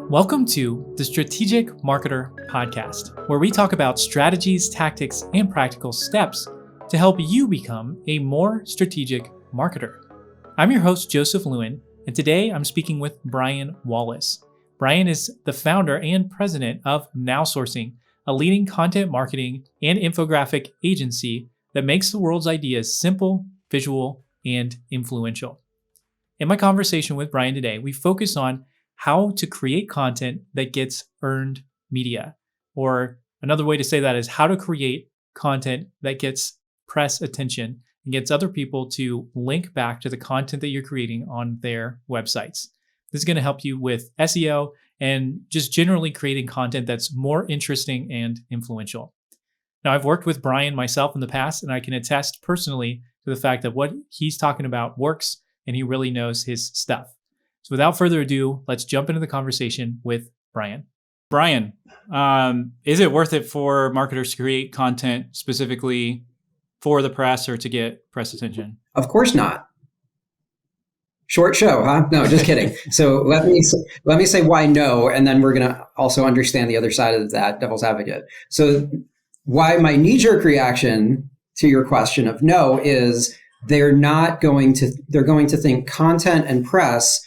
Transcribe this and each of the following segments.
Welcome to the Strategic Marketer Podcast, where we talk about strategies, tactics, and practical steps to help you become a more strategic marketer. I'm your host, Joseph Lewin, and today I'm speaking with Brian Wallace. Brian is the founder and president of NowSourcing, a leading content marketing and infographic agency that makes the world's ideas simple, visual, and influential. In my conversation with Brian today, we focus on how to create content that gets earned media. Or another way to say that is how to create content that gets press attention and gets other people to link back to the content that you're creating on their websites. This is going to help you with SEO and just generally creating content that's more interesting and influential. Now, I've worked with Brian myself in the past, and I can attest personally to the fact that what he's talking about works, and he really knows his stuff. So without further ado, let's jump into the conversation with Brian. Brian, is it worth it for marketers to create content specifically for the press or to get press attention? Of course not. Short show, huh? No, just kidding. So let me say why no, and then we're going to also understand the other side of that, devil's advocate. So why my knee-jerk reaction to your question of no is they're going to think content and press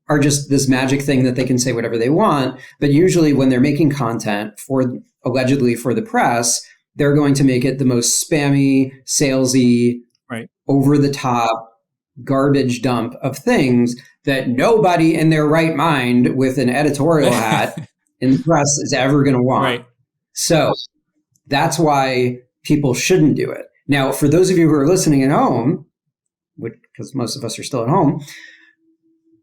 are just this magic thing that they can say whatever they want. But usually when they're making content allegedly for the press, they're going to make it the most spammy, salesy, right, over the top garbage dump of things that nobody in their right mind with an editorial hat in the press is ever going to want. Right. So that's why people shouldn't do it. Now, for those of you who are listening at home, because most of us are still at home,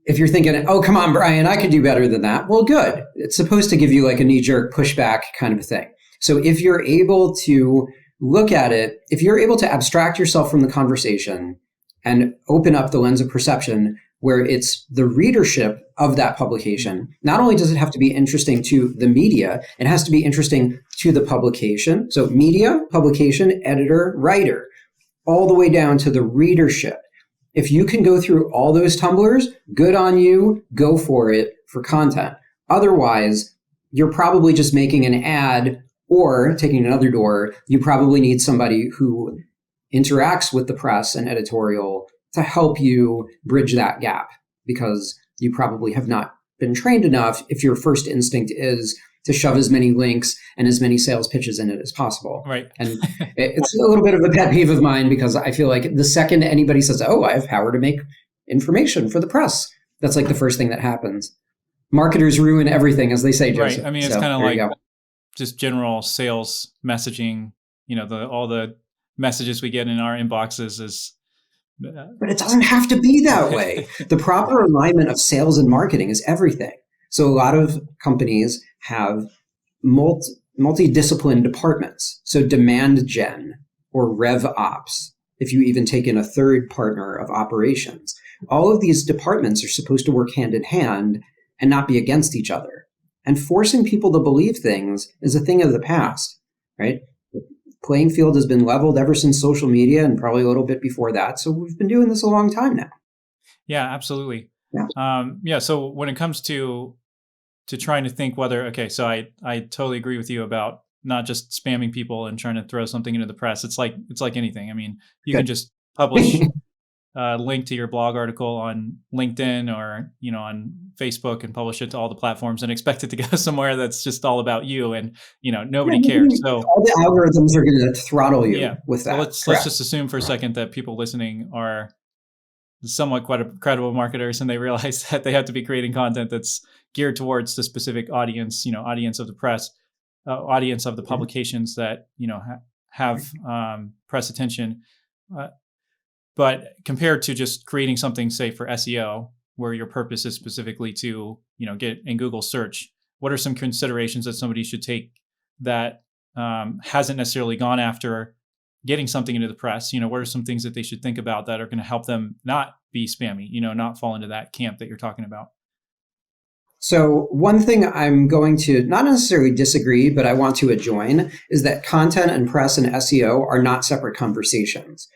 if you're thinking, oh, come on, Brian, I could do better than that. Well, good. It's supposed to give you like a knee-jerk pushback kind of a thing. So if you're able to look at it, if you're able to abstract yourself from the conversation and open up the lens of perception where it's the readership of that publication, not only does it have to be interesting to the media, it has to be interesting to the publication. So media, publication, editor, writer, all the way down to the readership. If you can go through all those tumblers, good on you, go for it for content. Otherwise, you're probably just making an ad or taking another door. You probably need somebody who interacts with the press and editorial to help you bridge that gap, because you probably have not been trained enough if your first instinct is to shove as many links and as many sales pitches in it as possible. Right. And it's a little bit of a pet peeve of mine, because I feel like the second anybody says, oh, I have power to make information for the press, that's like the first thing that happens. Marketers ruin everything, as they say, Joseph. Right. I mean, it's kind of like just general sales messaging, all the messages we get in our inboxes is... But it doesn't have to be that way. The proper alignment of sales and marketing is everything. So a lot of companies have multidiscipline departments. So demand gen or rev ops, if you even take in a third partner of operations. All of these departments are supposed to work hand in hand and not be against each other. And forcing people to believe things is a thing of the past, right? The playing field has been leveled ever since social media, and probably a little bit before that. So we've been doing this a long time now. Yeah, absolutely. Yeah. So when it comes to trying to think whether, okay, so I totally agree with you about not just spamming people and trying to throw something into the press. It's like anything. I mean, you can just publish a link to your blog article on LinkedIn or, on Facebook and publish it to all the platforms and expect it to go somewhere that's just all about you and, nobody cares. So all the algorithms are going to throttle you with that. So let's just assume for a second that people listening are somewhat credible marketers, and they realize that they have to be creating content that's geared towards the specific audience, audience of the press, audience of the publications that, have press attention. But compared to just creating something, say, for SEO, where your purpose is specifically to, get in Google search, what are some considerations that somebody should take that hasn't necessarily gone after getting something into the press? What are some things that they should think about that are going to help them not be spammy, not fall into that camp that you're talking about? So one thing I'm going to not necessarily disagree, but I want to adjoin is that content and press and SEO are not separate conversations.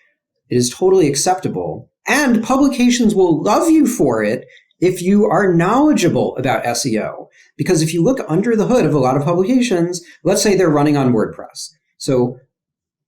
It is totally acceptable. And publications will love you for it if you are knowledgeable about SEO. Because if you look under the hood of a lot of publications, let's say they're running on WordPress. So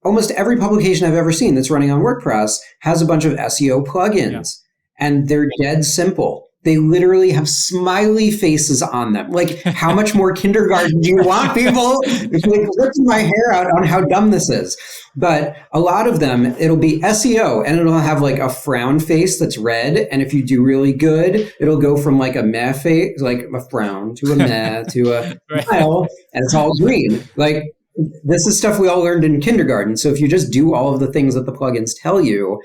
almost every publication I've ever seen that's running on WordPress has a bunch of SEO plugins, and they're dead simple. They literally have smiley faces on them. Like, how much more kindergarten do you want, people? It's like ripping my hair out on how dumb this is. But a lot of them, it'll be SEO, and it'll have like a frown face that's red. And if you do really good, it'll go from like a meh face, like a frown, to a meh, to a smile, and it's all green. Like, this is stuff we all learned in kindergarten. So if you just do all of the things that the plugins tell you,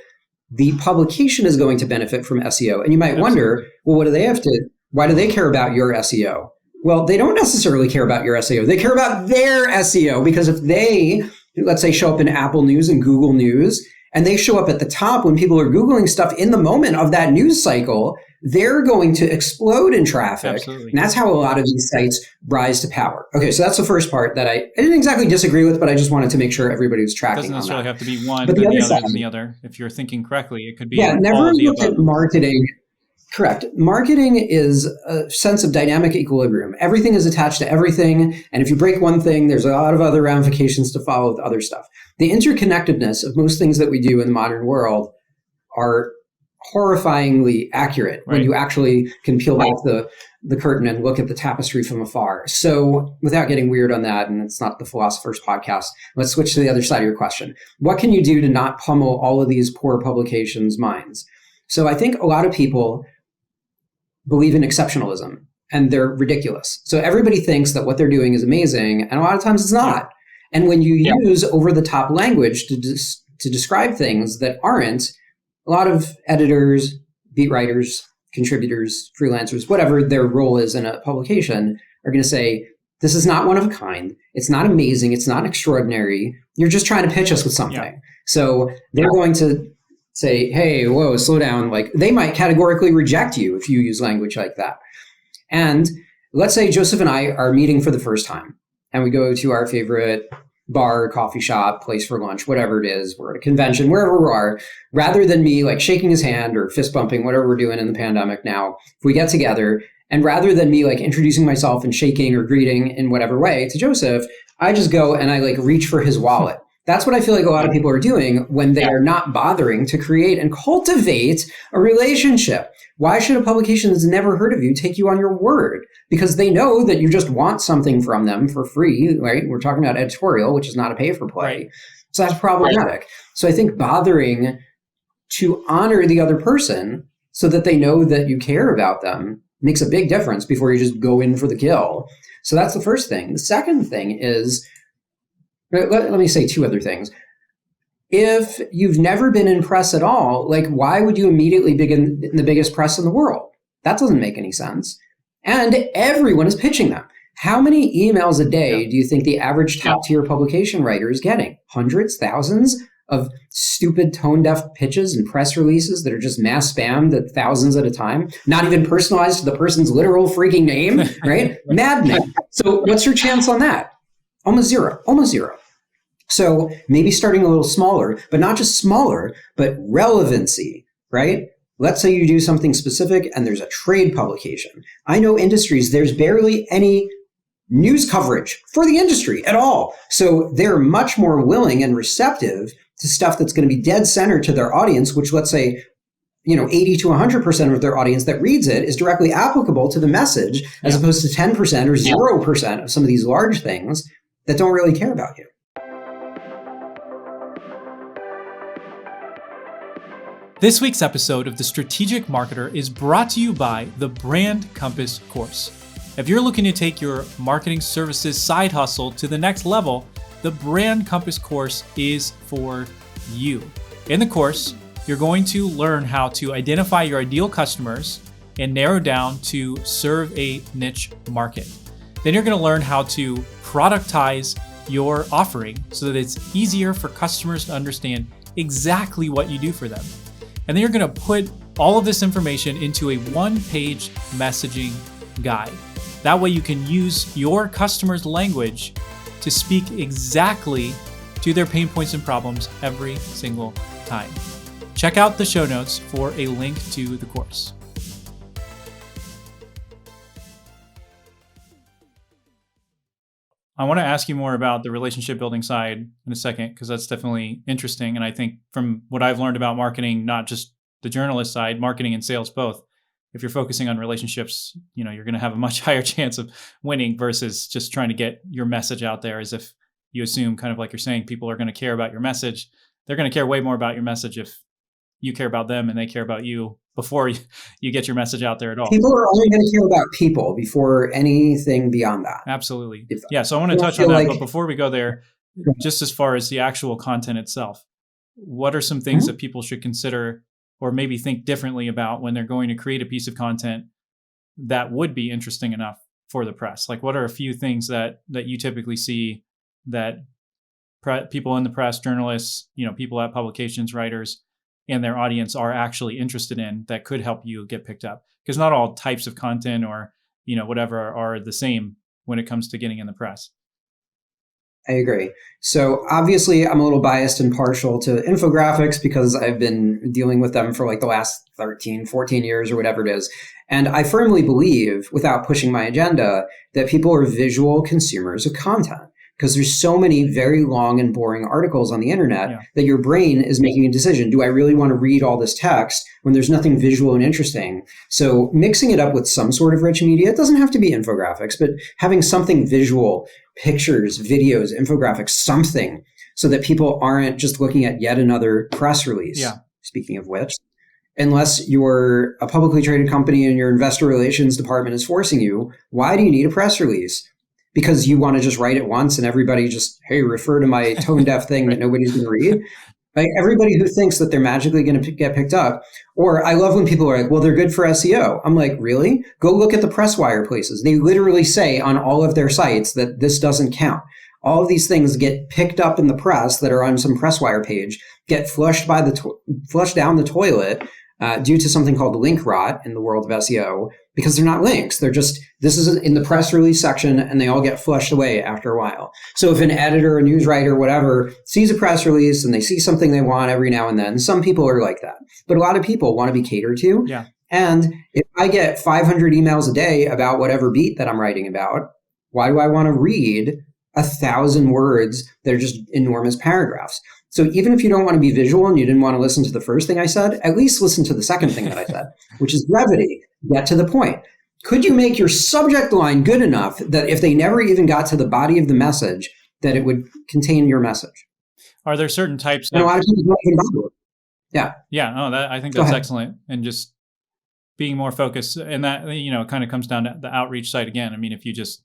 the publication is going to benefit from SEO. And you might wonder, well, why do they care about your SEO? Well, they don't necessarily care about your SEO. They care about their SEO, because if they, let's say, show up in Apple News and Google News, and they show up at the top when people are Googling stuff in the moment of that news cycle, they're going to explode in traffic. Absolutely. And that's how a lot of these sites rise to power. Okay, so that's the first part that I didn't exactly disagree with, but I just wanted to make sure everybody was tracking. It doesn't necessarily have to be one, but then the the other other, then the other. If you're thinking correctly, it could be never all of the look at above. marketing. Correct. Marketing is a sense of dynamic equilibrium. Everything is attached to everything. And if you break one thing, there's a lot of other ramifications to follow with other stuff. The interconnectedness of most things that we do in the modern world are horrifyingly accurate when you actually can peel back the curtain and look at the tapestry from afar. So without getting weird on that, and it's not the philosopher's podcast, let's switch to the other side of your question. What can you do to not pummel all of these poor publications' minds? So I think a lot of people believe in exceptionalism, and they're ridiculous. So everybody thinks that what they're doing is amazing, and a lot of times it's not. And when you use over-the-top language to describe things that aren't, a lot of editors, beat writers, contributors, freelancers, whatever their role is in a publication, are going to say, this is not one of a kind. It's not amazing. It's not extraordinary. You're just trying to pitch us with something. Yeah. So they're going to say, hey, whoa, slow down. Like, they might categorically reject you if you use language like that. And let's say Joseph and I are meeting for the first time, and we go to our favorite bar, coffee shop, place for lunch, whatever it is. We're at a convention, wherever we are. Rather than me like shaking his hand or fist bumping, whatever we're doing in the pandemic now, if we get together, and rather than me like introducing myself and shaking or greeting in whatever way to Joseph, I just go and I like reach for his wallet. That's what I feel like a lot of people are doing when they are not bothering to create and cultivate a relationship. Why should a publication that's never heard of you take you on your word? Because they know that you just want something from them for free, right? We're talking about editorial, which is not a pay-for-play. Right. So that's problematic. Right. So I think bothering to honor the other person so that they know that you care about them makes a big difference before you just go in for the kill. So that's the first thing. The second thing is, let me say two other things. If you've never been in press at all, like, why would you immediately begin in the biggest press in the world? That doesn't make any sense. And everyone is pitching them. How many emails a day do you think the average top-tier publication writer is getting? Hundreds, thousands of stupid tone-deaf pitches and press releases that are just mass spammed at thousands at a time, not even personalized to the person's literal freaking name, right? Maddening. So what's your chance on that? Almost zero. So maybe starting a little smaller, but not just smaller, but relevancy, right? Let's say you do something specific and there's a trade publication. I know industries, there's barely any news coverage for the industry at all. So they're much more willing and receptive to stuff that's going to be dead center to their audience, which, let's say, 80 to 100% of their audience that reads it is directly applicable to the message, as opposed to 10% or 0% of some of these large things that don't really care about you. This week's episode of The Strategic Marketer is brought to you by the Brand Compass course. If you're looking to take your marketing services side hustle to the next level, the Brand Compass course is for you. In the course, you're going to learn how to identify your ideal customers and narrow down to serve a niche market. Then you're going to learn how to productize your offering so that it's easier for customers to understand exactly what you do for them. And then you're going to put all of this information into a one-page messaging guide. That way you can use your customer's language to speak exactly to their pain points and problems every single time. Check out the show notes for a link to the course. I want to ask you more about the relationship building side in a second, because that's definitely interesting. And I think from what I've learned about marketing, not just the journalist side, marketing and sales both, if you're focusing on relationships, you're going to have a much higher chance of winning versus just trying to get your message out there, as if you assume, kind of like you're saying, people are going to care about your message. They're going to care way more about your message if you care about them and they care about you before you get your message out there at all. People are only going to care about people before anything beyond that. Absolutely. Yeah. So I want to touch on that. But before we go there, just as far as the actual content itself, what are some things that people should consider or maybe think differently about when they're going to create a piece of content that would be interesting enough for the press? Like, what are a few things that you typically see that people in the press, journalists, people at publications, writers, and their audience are actually interested in that could help you get picked up? Because not all types of content or, whatever are the same when it comes to getting in the press. I agree. So obviously I'm a little biased and partial to infographics because I've been dealing with them for like the last 13, 14 years or whatever it is. And I firmly believe, without pushing my agenda, that people are visual consumers of content. Because there's so many very long and boring articles on the internet that your brain is making a decision. Do I really want to read all this text when there's nothing visual and interesting? So mixing it up with some sort of rich media, it doesn't have to be infographics, but having something visual, pictures, videos, infographics, something, so that people aren't just looking at yet another press release. Yeah. Speaking of which, unless you're a publicly traded company and your investor relations department is forcing you, why do you need a press release? Because you want to just write it once and everybody just, hey, refer to my tone deaf thing that nobody's going to read. Like, everybody who thinks that they're magically going to get picked up. Or I love when people are like, well, they're good for SEO. I'm like, really? Go look at the PressWire places. They literally say on all of their sites that this doesn't count. All of these things get picked up in the press that are on some PressWire page, get flushed down the toilet due to something called link rot in the world of SEO, because they're not links. They're just, this is in the press release section, and they all get flushed away after a while. So if an editor, a news writer, whatever, sees a press release and they see something they want every now and then, some people are like that. But a lot of people want to be catered to. Yeah. And if I get 500 emails a day about whatever beat that I'm writing about, why do I want to read 1,000 words that are just enormous paragraphs? So even if you don't want to be visual and you didn't want to listen to the first thing I said, at least listen to the second thing that I said, which is brevity. Get to the point. Could you make your subject line good enough that if they never even got to the body of the message, that it would contain your message? Are there certain types and a lot of people don't even bother. Yeah. Yeah. No, I think that's excellent. And just being more focused, and that, kind of comes down to the outreach side again. I mean, if you just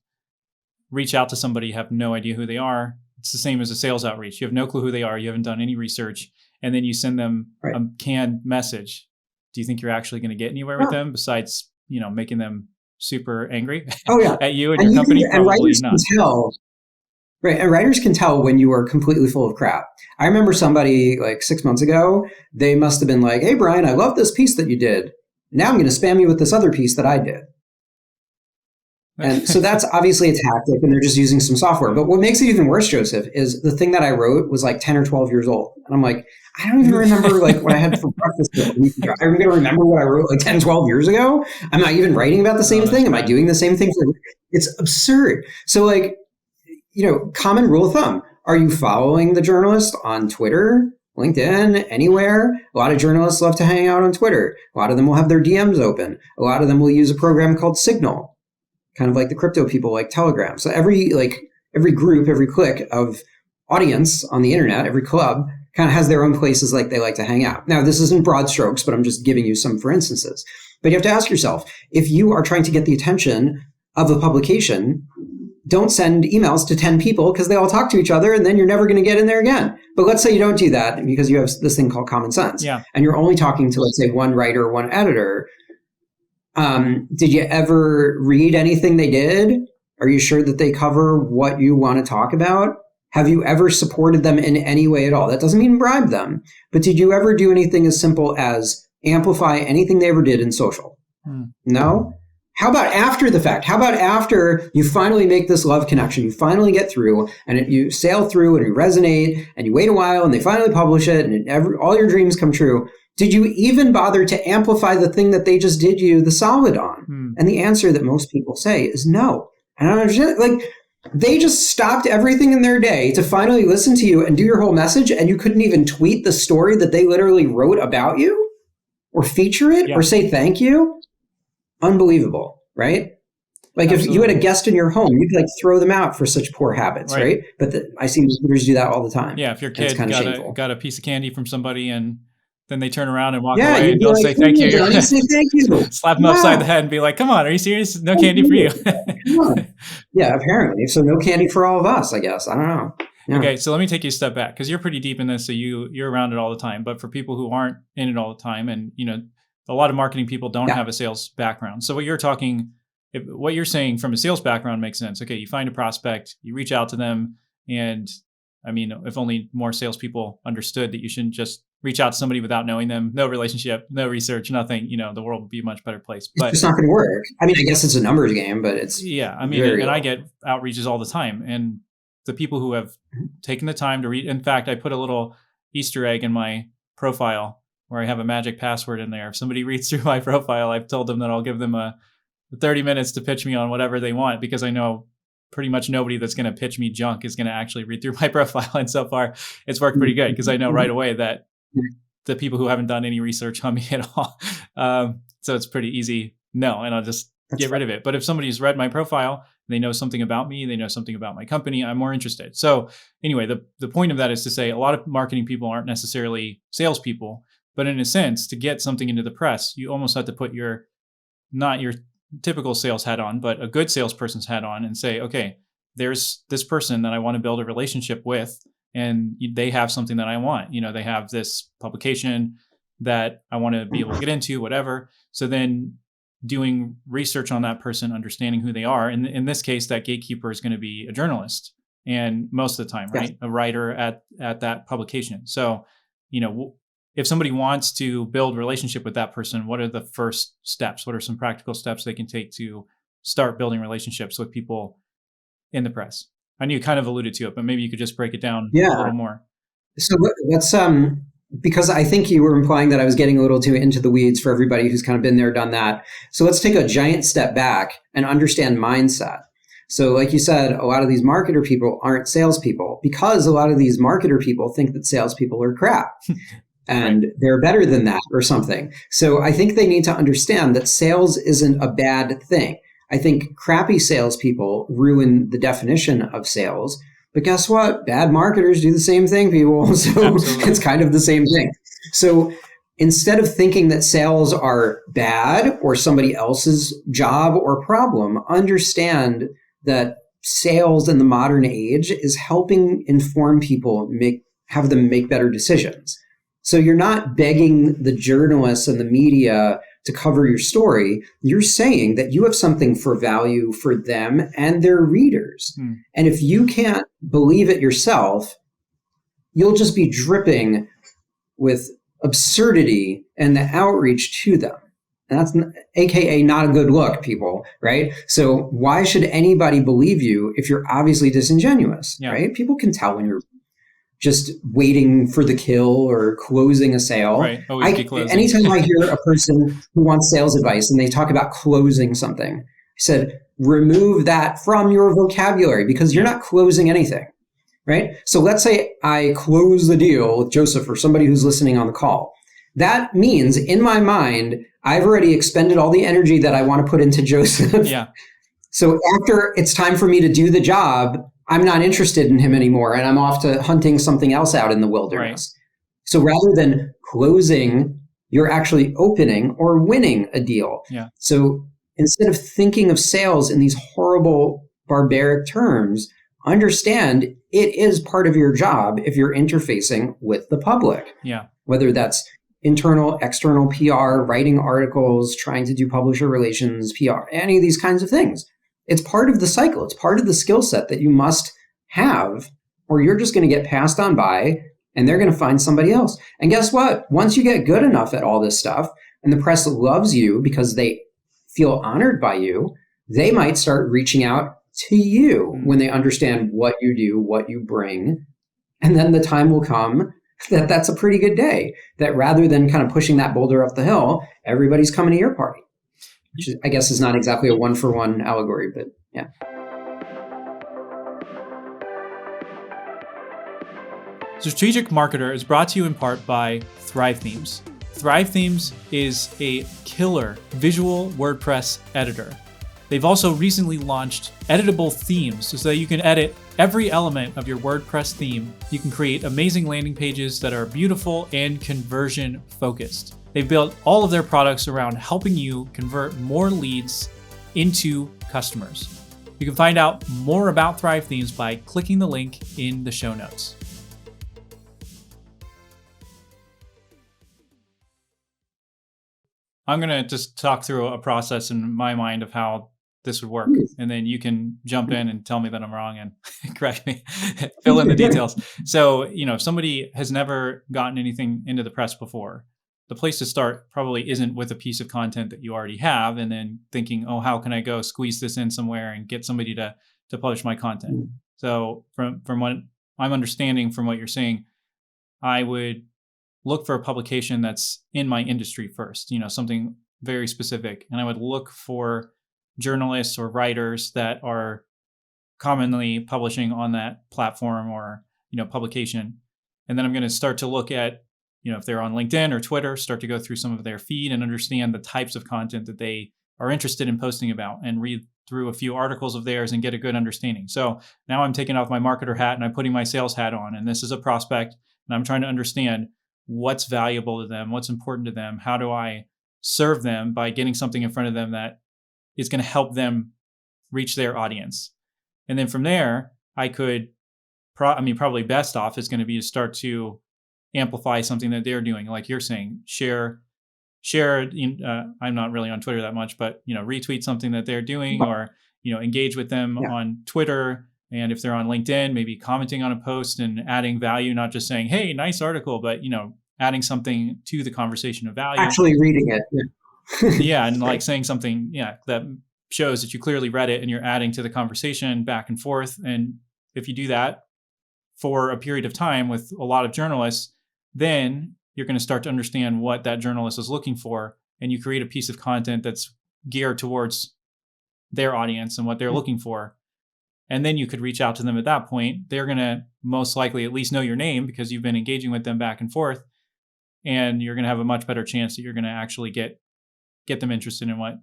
reach out to somebody, you have no idea who they are. It's the same as a sales outreach. You have no clue who they are. You haven't done any research. And then you send them a canned message. Do you think you're actually going to get anywhere with them besides, making them super angry at you and your company? And writers can tell. Right. And writers can tell when you are completely full of crap. I remember somebody like 6 months ago, they must have been like, hey, Brian, I love this piece that you did. Now I'm going to spam you with this other piece that I did. And so that's obviously a tactic, and they're just using some software. But what makes it even worse, Joseph, is the thing that I wrote was like 10 or 12 years old. And I'm like, I don't even remember like what I had for breakfast a week ago. I'm going to remember what I wrote like 10, 12 years ago. I'm not even writing about the same thing. Am I doing the same thing? It's absurd. So like, common rule of thumb. Are you following the journalist on Twitter, LinkedIn, anywhere? A lot of journalists love to hang out on Twitter. A lot of them will have their DMs open. A lot of them will use a program called Signal, kind of like the crypto people like Telegram. So every group, every clique of audience on the internet, every club kind of has their own places like they like to hang out. Now, this isn't broad strokes, but I'm just giving you some for instances. But you have to ask yourself, if you are trying to get the attention of a publication, don't send emails to 10 people because they all talk to each other, and then you're never going to get in there again. But let's say you don't do that because you have this thing called common sense. Yeah. And you're only talking to, let's say, one writer or one editor. Did you ever read anything they did? Are you sure that they cover what you want to talk about? Have you ever supported them in any way at all? That doesn't mean bribe them, but did you ever do anything as simple as amplify anything they ever did in social? No? How about after the fact? How about after you finally make this love connection, you finally get through and you sail through and you resonate and you wait a while and they finally publish it and all your dreams come true. Did you even bother to amplify the thing that they just did you the solid on? And the answer that most people say is no. And I don't understand. Like, they just stopped everything in their day to finally listen to you and do your whole message, and you couldn't even tweet the story that they literally wrote about you or feature it or say thank you. Unbelievable, right? Like Absolutely. If you had a guest in your home, you'd like throw them out for such poor habits, right? But I see leaders do that all the time. Yeah, if your kid got a piece of candy from somebody and then they turn around and walk away and don't say thank you. Say thank you. Slap them upside the head and be like, come on, are you serious? No candy for you. Yeah, apparently. So no candy for all of us, I guess. I don't know. Yeah. Okay, so let me take you a step back because you're pretty deep in this, so you're around it all the time. But for people who aren't in it all the time, and a lot of marketing people don't have a sales background. So what you're saying from a sales background makes sense. Okay, you find a prospect, you reach out to them, and I mean, if only more salespeople understood that you shouldn't just reach out to somebody without knowing them, no relationship, no research, nothing, the world would be a much better place. But it's not going to work. I mean, I guess it's a numbers game, but it's I get outreaches all the time, and the people who have taken the time to read. In fact, I put a little Easter egg in my profile where I have a magic password in there. If somebody reads through my profile, I've told them that I'll give them a 30 minutes to pitch me on whatever they want, because I know pretty much nobody that's going to pitch me junk is going to actually read through my profile. And so far it's worked pretty good because I know right away that the people who haven't done any research on me at all. So it's pretty easy. No, and I'll just get rid of it. But if somebody's read my profile, they know something about me, they know something about my company, I'm more interested. So anyway, the point of that is to say a lot of marketing people aren't necessarily salespeople, but in a sense, to get something into the press, you almost have to put not your typical sales hat on, but a good salesperson's hat on and say, okay, there's this person that I want to build a relationship with, and they have something that I want. They have this publication that I want to be able to get into, whatever. So then doing research on that person, understanding who they are. And in this case, that gatekeeper is going to be a journalist, and most of the time, right? Yes. A writer at that publication. So, if somebody wants to build relationship with that person, what are the first steps? What are some practical steps they can take to start building relationships with people in the press? I know you kind of alluded to it, but maybe you could just break it down a little more. So let's, because I think you were implying that I was getting a little too into the weeds for everybody who's kind of been there, done that. So let's take a giant step back and understand mindset. So like you said, a lot of these marketer people aren't salespeople because a lot of these marketer people think that salespeople are crap. And they're better than that or something. So I think they need to understand that sales isn't a bad thing. I think crappy salespeople ruin the definition of sales. But guess what? Bad marketers do the same thing, people. So it's kind of the same thing. So instead of thinking that sales are bad or somebody else's job or problem, understand that sales in the modern age is helping inform people, have them make better decisions. So you're not begging the journalists and the media to cover your story. You're saying that you have something for value for them and their readers. And if you can't believe it yourself, you'll just be dripping with absurdity and the outreach to them. And that's AKA not a good look, people, right? So why should anybody believe you if you're obviously disingenuous, right? People can tell when you're just waiting for the kill or closing a sale. Right. Always be closing. Anytime I hear a person who wants sales advice and they talk about closing something, I said, remove that from your vocabulary because you're not closing anything, right? So let's say I close the deal with Joseph or somebody who's listening on the call. That means in my mind, I've already expended all the energy that I want to put into Joseph. Yeah. So after it's time for me to do the job, I'm not interested in him anymore, and I'm off to hunting something else out in the wilderness. Right. So rather than closing, you're actually opening or winning a deal. Yeah. So instead of thinking of sales in these horrible, barbaric terms, understand it is part of your job if you're interfacing with the public. Yeah. Whether that's internal, external PR, writing articles, trying to do publisher relations, PR, any of these kinds of things. It's part of the cycle. It's part of the skill set that you must have, or you're just going to get passed on by and they're going to find somebody else. And guess what? Once you get good enough at all this stuff and the press loves you because they feel honored by you, they might start reaching out to you when they understand what you do, what you bring. And then the time will come that that's a pretty good day, that rather than kind of pushing that boulder up the hill, everybody's coming to your party, which I guess is not exactly a one-for-one allegory, but yeah. Strategic Marketer is brought to you in part by Thrive Themes. Thrive Themes is a killer visual WordPress editor. They've also recently launched editable themes so that you can edit every element of your WordPress theme. You can create amazing landing pages that are beautiful and conversion focused. They've built all of their products around helping you convert more leads into customers. You can find out more about Thrive Themes by clicking the link in the show notes. I'm going to just talk through a process in my mind of how this would work. And then you can jump in and tell me that I'm wrong and correct me, fill in the details. So, if somebody has never gotten anything into the press before, the place to start probably isn't with a piece of content that you already have and then thinking, oh, how can I go squeeze this in somewhere and get somebody to publish my content? So from what I'm understanding from what you're saying, I would look for a publication that's in my industry first, something very specific. And I would look for journalists or writers that are commonly publishing on that platform or, publication. And then I'm going to start to look at, if they're on LinkedIn or Twitter, start to go through some of their feed and understand the types of content that they are interested in posting about and read through a few articles of theirs and get a good understanding. So now I'm taking off my marketer hat and I'm putting my sales hat on, and this is a prospect and I'm trying to understand what's valuable to them, what's important to them, how do I serve them by getting something in front of them that is going to help them reach their audience. And then from there, I could, probably best off is going to be to start to amplify something that they're doing. Like you're saying, share, I'm not really on Twitter that much, but, retweet something that they're doing or, engage with them on Twitter. And if they're on LinkedIn, maybe commenting on a post and adding value, not just saying, hey, nice article, but, adding something to the conversation of value. Actually reading it. Yeah. And like saying something, that shows that you clearly read it and you're adding to the conversation back and forth. And if you do that for a period of time with a lot of journalists, then you're going to start to understand what that journalist is looking for. And you create a piece of content that's geared towards their audience and what they're looking for. And then you could reach out to them at that point. They're going to most likely at least know your name because you've been engaging with them back and forth. And you're going to have a much better chance that you're going to actually get them interested in what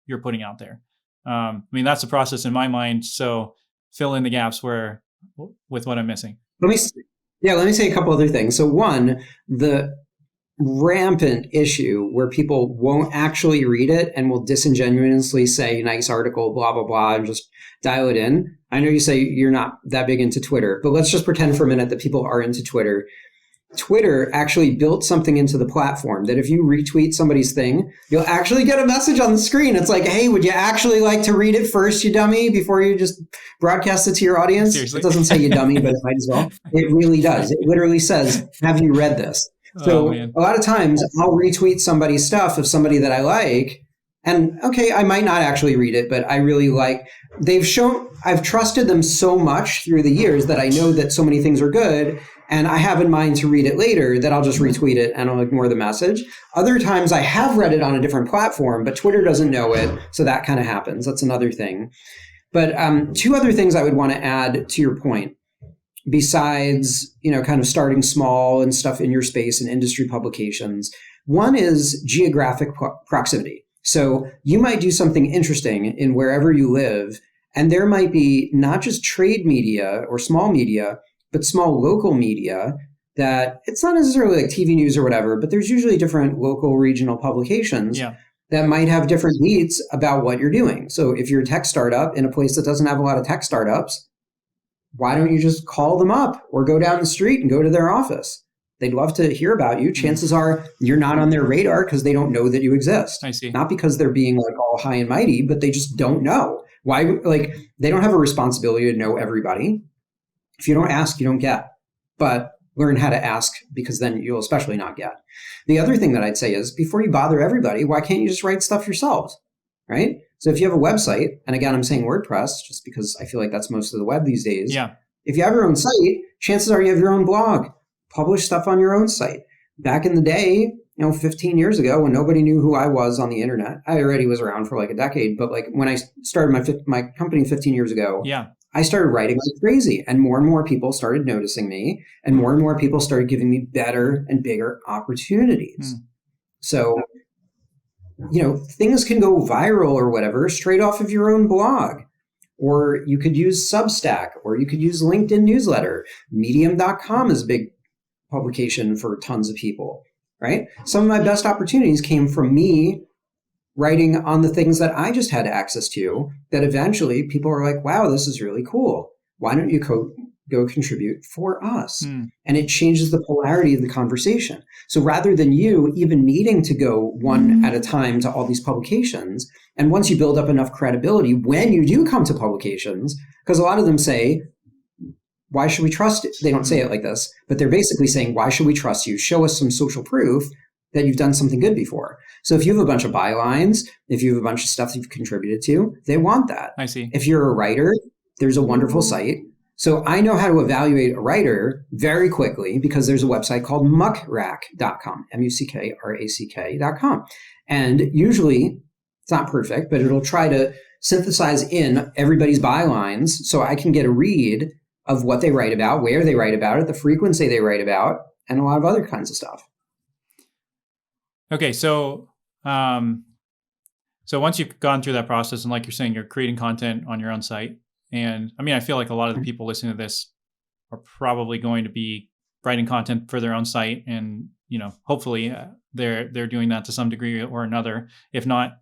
you're putting out there. That's the process in my mind. So fill in the gaps with what I'm missing. Let me say a couple other things. So one, the rampant issue where people won't actually read it and will disingenuously say, nice article, blah, blah, blah, and just dial it in. I know you say you're not that big into Twitter, but let's just pretend for a minute that people are into Twitter. Twitter actually built something into the platform that if you retweet somebody's thing, you'll actually get a message on the screen. It's like, hey, would you actually like to read it first, you dummy, before you just broadcast it to your audience? Seriously? It doesn't say you dummy, but it might as well. It really does. It literally says, have you read this? So a lot of times I'll retweet somebody's stuff of somebody that I like. And okay, I might not actually read it, but I really like, I've trusted them so much through the years that I know that so many things are good. And I have in mind to read it later that I'll just retweet it and I'll ignore the message. Other times I have read it on a different platform, but Twitter doesn't know it. So that kind of happens. That's another thing. But two other things I would want to add to your point, besides, kind of starting small and stuff in your space and industry publications. One is geographic proximity. So you might do something interesting in wherever you live, and there might be not just trade media or small media, but small local media that it's not necessarily like TV news or whatever, but there's usually different local regional publications that might have different beats about what you're doing. So if you're a tech startup in a place that doesn't have a lot of tech startups, why don't you just call them up or go down the street and go to their office? They'd love to hear about you. Chances are you're not on their radar because they don't know that you exist. I see. Not because they're being like all high and mighty, but they just don't know. Why? Like they don't have a responsibility to know everybody. If you don't ask, you don't get. But learn how to ask because then you'll especially not get. The other thing that I'd say is before you bother everybody, why can't you just write stuff yourselves? right? So if you have a website, and again, I'm saying WordPress just because I feel like that's most of the web these days. Yeah. If you have your own site, chances are you have your own blog. Publish stuff on your own site. Back in the day, 15 years ago, when nobody knew who I was on the internet, I already was around for like a decade. But like when I started my company 15 years ago, yeah, I started writing like crazy, and more people started noticing me, and more people started giving me better and bigger opportunities. So, things can go viral or whatever straight off of your own blog. Or you could use Substack, or you could use LinkedIn newsletter. Medium.com is a big publication for tons of people, right? Some of my best opportunities came from me writing on the things that I just had access to, that eventually people are like, wow, this is really cool. Why don't you go contribute for us? And it changes the polarity of the conversation. So rather than you even needing to go one at a time to all these publications, and once you build up enough credibility, when you do come to publications, because a lot of them say, why should we trust it? They don't say it like this, but they're basically saying, why should we trust you? Show us some social proof that you've done something good before. So if you have a bunch of bylines, if you have a bunch of stuff you've contributed to, they want that. I see. If you're a writer, there's a wonderful site. So I know how to evaluate a writer very quickly because there's a website called muckrack.com, muckrack.com. And usually it's not perfect, but it'll try to synthesize in everybody's bylines so I can get a read of what they write about, where they write about it, the frequency they write about, and a lot of other kinds of stuff. Okay, so once you've gone through that process, and like you're saying, you're creating content on your own site, and I mean, I feel like a lot of the people listening to this are probably going to be writing content for their own site, and hopefully they're doing that to some degree or another. If not,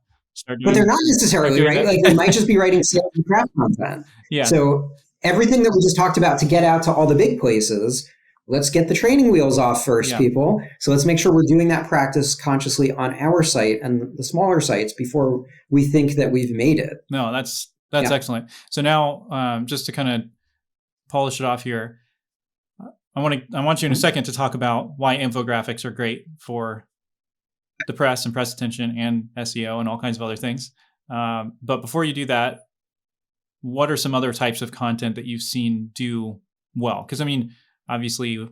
but they're not necessarily, right? Like they might just be writing sales and craft content. Yeah. So everything that we just talked about to get out to all the big places. Let's get the training wheels off first, people. So let's make sure we're doing that practice consciously on our site and the smaller sites before we think that we've made it. No, that's excellent. So now, just to kind of polish it off here, I want you in a second to talk about why infographics are great for the press and press attention and SEO and all kinds of other things. But before you do that, what are some other types of content that you've seen do well? Because I mean, obviously,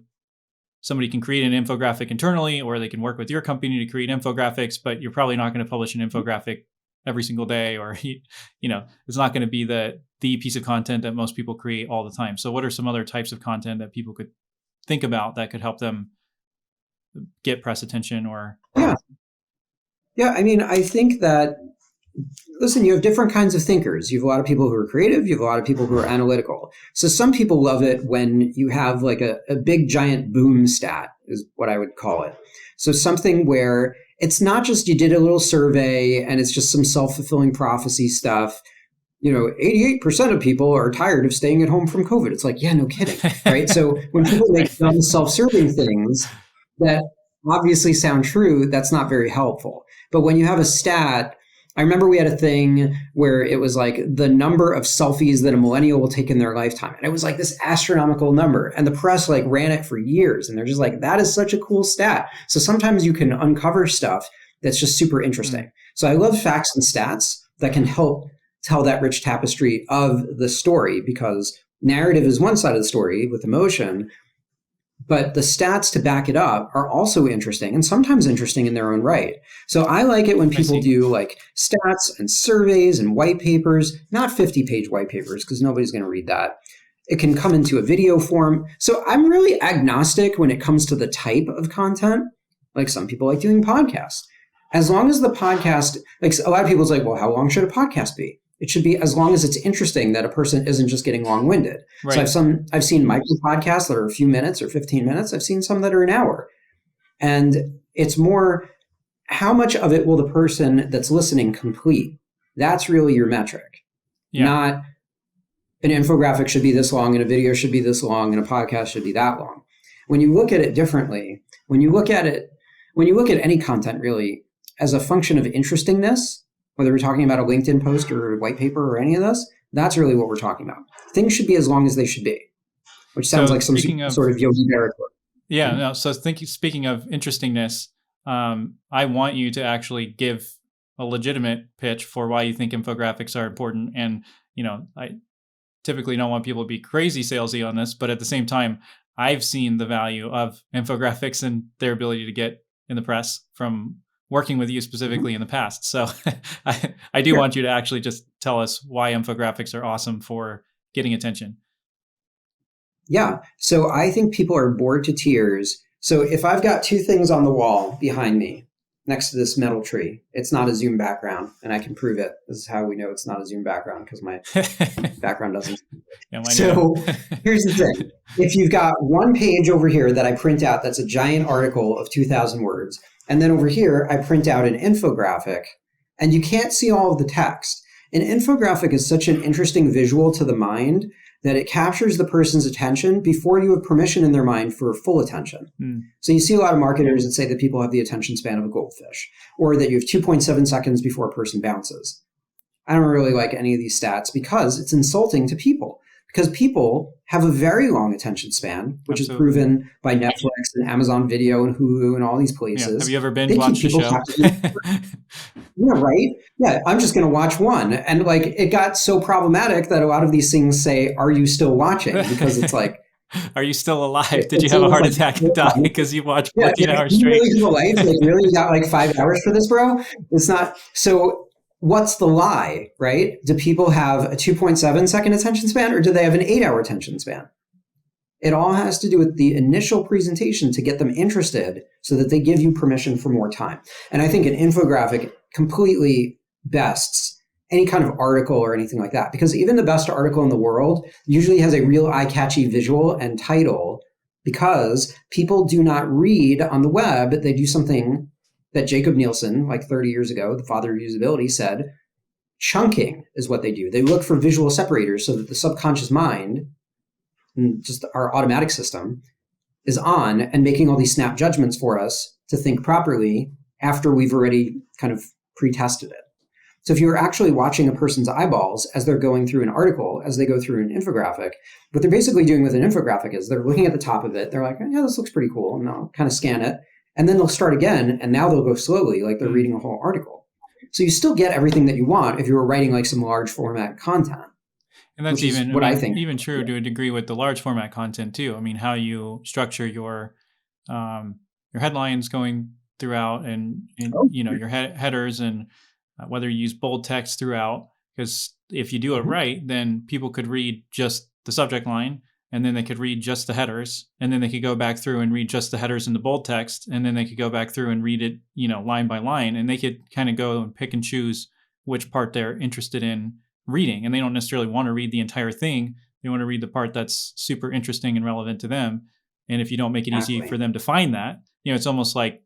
somebody can create an infographic internally, or they can work with your company to create infographics, but you're probably not going to publish an infographic every single day, or it's not going to be the piece of content that most people create all the time. So what are some other types of content that people could think about that could help them get press attention? Or yeah, I mean, I think that, listen, you have different kinds of thinkers. You have a lot of people who are creative. You have a lot of people who are analytical. So some people love it when you have like a big giant boom stat is what I would call it. So something where it's not just you did a little survey and it's just some self-fulfilling prophecy stuff. 88% of people are tired of staying at home from COVID. It's like, yeah, no kidding, right? So when people make dumb self-serving things that obviously sound true, that's not very helpful. But when you have a stat, I remember we had a thing where it was like the number of selfies that a millennial will take in their lifetime. And it was like this astronomical number. And the press like ran it for years. And they're just like, that is such a cool stat. So sometimes you can uncover stuff that's just super interesting. So I love facts and stats that can help tell that rich tapestry of the story, because narrative is one side of the story with emotion, but the stats to back it up are also interesting, and sometimes interesting in their own right. So I like it when people do like stats and surveys and white papers, not 50-page white papers, because nobody's going to read that. It can come into a video form. So I'm really agnostic when it comes to the type of content. Like some people like doing podcasts. As long as the podcast, like a lot of people's like, well, how long should a podcast be? It should be as long as it's interesting, that a person isn't just getting long-winded. Right. So I've seen micro podcasts that are a few minutes or 15 minutes. I've seen some that are an hour. And it's more, how much of it will the person that's listening complete? That's really your metric. Yeah. Not an infographic should be this long and a video should be this long and a podcast should be that long. When you look at it differently, when you look at any content really as a function of interestingness, whether we're talking about a LinkedIn post or a white paper or any of this, that's really what we're talking about. Things should be as long as they should be, which sounds like some sort of Yogi Berra quote. Yeah, no. So speaking of interestingness, I want you to actually give a legitimate pitch for why you think infographics are important. And, I typically don't want people to be crazy salesy on this, but at the same time, I've seen the value of infographics and their ability to get in the press from working with you specifically in the past. So I do want you to actually just tell us why infographics are awesome for getting attention. Yeah. So I think people are bored to tears. So if I've got two things on the wall behind me next to this metal tree, it's not a Zoom background, and I can prove it. This is how we know it's not a Zoom background, because my background doesn't. Yeah, so here's the thing. If you've got one page over here that I print out, that's a giant article of 2,000 words. And then over here, I print out an infographic, and you can't see all of the text. An infographic is such an interesting visual to the mind that it captures the person's attention before you have permission in their mind for full attention. So you see a lot of marketers that say that people have the attention span of a goldfish, or that you have 2.7 seconds before a person bounces. I don't really like any of these stats because it's insulting to people. Because people have a very long attention span, which is proven by Netflix and Amazon Video and Hulu and all these places. Yeah. Have you ever binge watched a show? Yeah, right? Yeah, I'm just going to watch one. And it got so problematic that a lot of these things say, are you still watching? Because it's like, are you still alive? Did you have a heart attack and die because you watched 14 hours straight? Really still alive? Really, you got 5 hours for this, bro? It's not. So what's the lie, right? Do people have a 2.7 second attention span, or do they have an 8-hour attention span? It all has to do with the initial presentation to get them interested so that they give you permission for more time. And I think an infographic completely bests any kind of article or anything like that, because even the best article in the world usually has a real eye-catchy visual and title, because people do not read on the web. They do something that Jacob Nielsen, 30 years ago, the father of usability, said. Chunking is what they do. They look for visual separators so that the subconscious mind, and just our automatic system, is on and making all these snap judgments for us to think properly after we've already kind of pre-tested it. So if you're actually watching a person's eyeballs as they're going through an article, as they go through an infographic, what they're basically doing with an infographic is they're looking at the top of it. They're like, yeah, this looks pretty cool. And they'll kind of scan it. And then they'll start again, and now they'll go slowly, like they're reading a whole article. So you still get everything that you want if you were writing some large format content. And that's what I think even true to a degree with the large format content too. I mean, how you structure your headlines going throughout, and your headers, and whether you use bold text throughout. Because if you do it right, then people could read just the subject line, and then they could read just the headers, and then they could go back through and read just the headers in the bold text, and then they could go back through and read it, line by line, and they could kind of go and pick and choose which part they're interested in reading. And they don't necessarily want to read the entire thing. They want to read the part that's super interesting and relevant to them. And if you don't make it easy for them to find that, it's almost like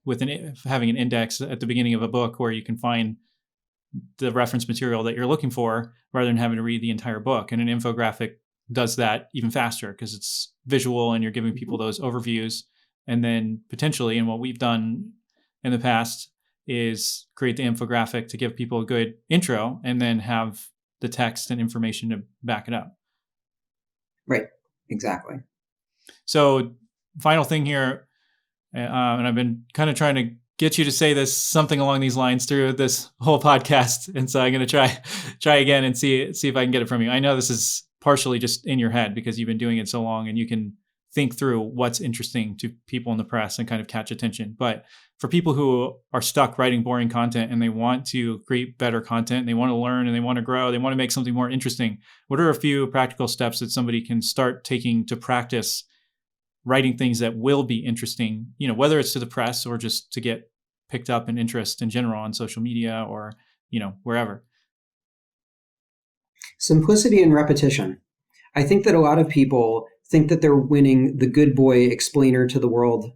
with having an index at the beginning of a book where you can find the reference material that you're looking for rather than having to read the entire book. And an infographic does that even faster because it's visual and you're giving people those overviews. And then potentially, and what we've done in the past is create the infographic to give people a good intro and then have the text and information to back it up. Right. Exactly. So final thing here, and I've been kind of trying to get you to say something along these lines through this whole podcast. And so I'm going to try again and see if I can get it from you. I know this is partially just in your head because you've been doing it so long and you can think through what's interesting to people in the press and kind of catch attention. But for people who are stuck writing boring content and they want to create better content, and they want to learn and they want to grow, they want to make something more interesting, what are a few practical steps that somebody can start taking to practice writing things that will be interesting, whether it's to the press or just to get picked up in interest in general on social media or, wherever? Simplicity and repetition. I think that a lot of people think that they're winning the Good Boy Explainer to the World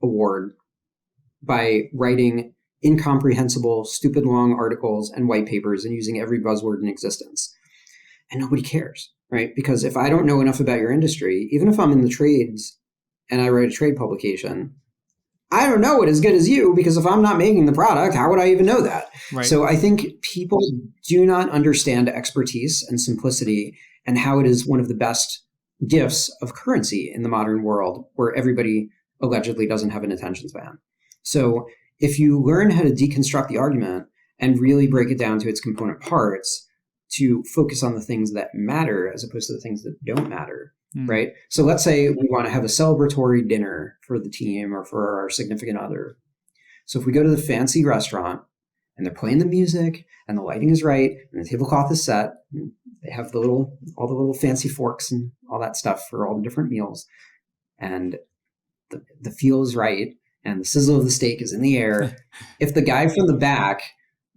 award by writing incomprehensible, stupid long articles and white papers and using every buzzword in existence. And nobody cares, right? Because if I don't know enough about your industry, even if I'm in the trades and I write a trade publication, I don't know it as good as you, because if I'm not making the product, how would I even know that? Right. So I think people do not understand expertise and simplicity and how it is one of the best gifts of currency in the modern world where everybody allegedly doesn't have an attention span. So if you learn how to deconstruct the argument and really break it down to its component parts to focus on the things that matter as opposed to the things that don't matter, right? So let's say we want to have a celebratory dinner for the team or for our significant other. So if we go to the fancy restaurant and they're playing the music and the lighting is right and the tablecloth is set, and they have all the little fancy forks and all that stuff for all the different meals, and the feel is right and the sizzle of the steak is in the air. If the guy from the back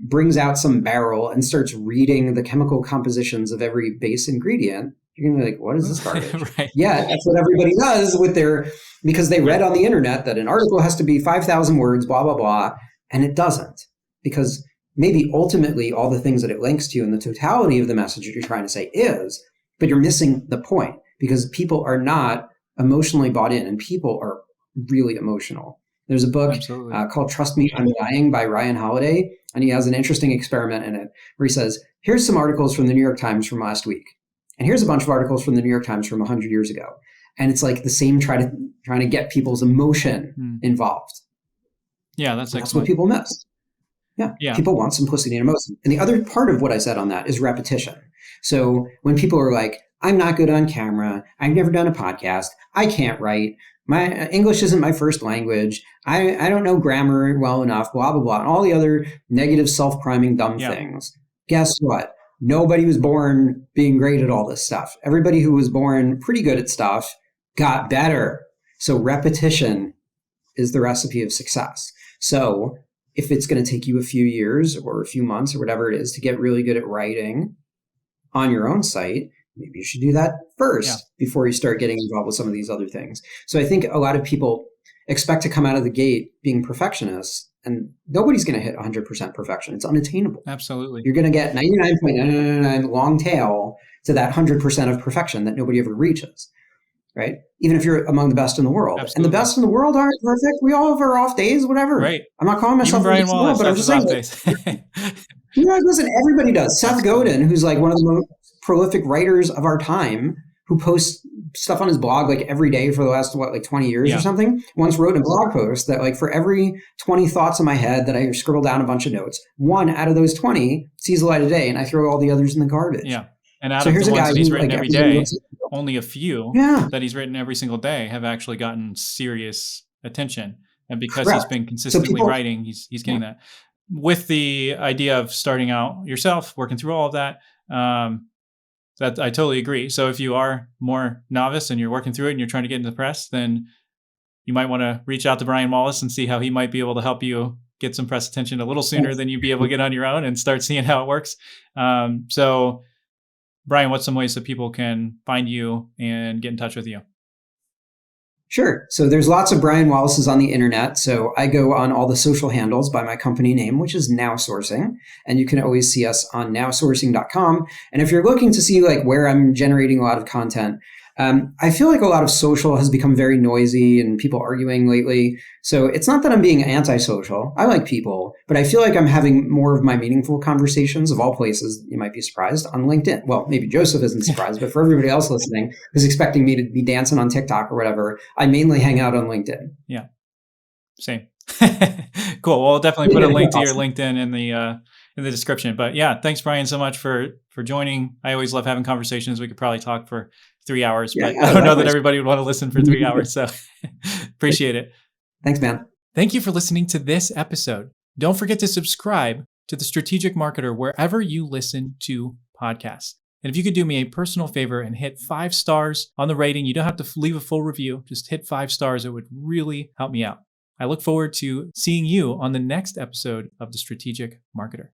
brings out some barrel and starts reading the chemical compositions of every base ingredient, you're going to be like, what is this garbage? Right. Yeah, that's what everybody does because they read on the internet that an article has to be 5,000 words, blah, blah, blah. And it doesn't, because maybe ultimately all the things that it links to and the totality of the message that you're trying to say is, but you're missing the point, because people are not emotionally bought in, and people are really emotional. There's a book called Trust Me, I'm Dying by Ryan Holiday, and he has an interesting experiment in it where he says, here's some articles from the New York Times from last week, and here's a bunch of articles from the New York Times from 100 years ago. And it's like the same trying to get people's emotion involved. Yeah, that's what people miss. Yeah, people want simplicity and emotion. And the other part of what I said on that is repetition. So when people are like, I'm not good on camera, I've never done a podcast, I can't write, my English isn't my first language, I don't know grammar well enough, blah, blah, blah, and all the other negative self-priming dumb things. Guess what? Nobody was born being great at all this stuff. Everybody who was born pretty good at stuff got better. So repetition is the recipe of success. So if it's going to take you a few years or a few months or whatever it is to get really good at writing on your own site, maybe you should do that first before you start getting involved with some of these other things. So I think a lot of people expect to come out of the gate being perfectionists, and nobody's going to hit 100% perfection. It's unattainable. Absolutely. You're going to get 99.999 long tail to that 100% of perfection that nobody ever reaches, right? Even if you're among the best in the world. Absolutely. And the best in the world aren't perfect. We all have our off days, whatever. Right. I'm not calling myself Brian Wallace, but I'm just saying. Listen, everybody does. Seth Godin, who's like one of the most prolific writers of our time, who posts stuff on his blog like every day for the last 20 years or something, once wrote a blog post that like for every 20 thoughts in my head that I scribble down a bunch of notes, one out of those 20 sees the light of day, and I throw all the others in the garbage. Yeah. And out of the ones that he's written every day, only a few that he's written every single day have actually gotten serious attention. And because he's been consistently writing, he's getting that. With the idea of starting out yourself, working through all of that, that I totally agree. So if you are more novice and you're working through it and you're trying to get into the press, then you might want to reach out to Brian Wallace and see how he might be able to help you get some press attention a little sooner than you'd be able to get on your own and start seeing how it works. So Brian, what's some ways that people can find you and get in touch with you? Sure. So there's lots of Brian Wallaces on the internet. So I go on all the social handles by my company name, which is Now Sourcing. And you can always see us on nowsourcing.com. And if you're looking to see like where I'm generating a lot of content, I feel like a lot of social has become very noisy and people arguing lately. So it's not that I'm being antisocial. I like people, but I feel like I'm having more of my meaningful conversations, of all places, you might be surprised, on LinkedIn. Well, maybe Joseph isn't surprised, but for everybody else listening who's expecting me to be dancing on TikTok or whatever, I mainly hang out on LinkedIn. Yeah, same. Cool. Well, I'll definitely put a link to your LinkedIn in the description. But yeah, thanks, Brian, so much for joining. I always love having conversations. We could probably talk for 3 hours, but I don't know that everybody would want to listen for 3 hours. So appreciate it. Thanks, man. Thank you for listening to this episode. Don't forget to subscribe to The Strategic Marketer wherever you listen to podcasts. And if you could do me a personal favor and hit 5 stars on the rating, you don't have to leave a full review, just hit 5 stars. It would really help me out. I look forward to seeing you on the next episode of The Strategic Marketer.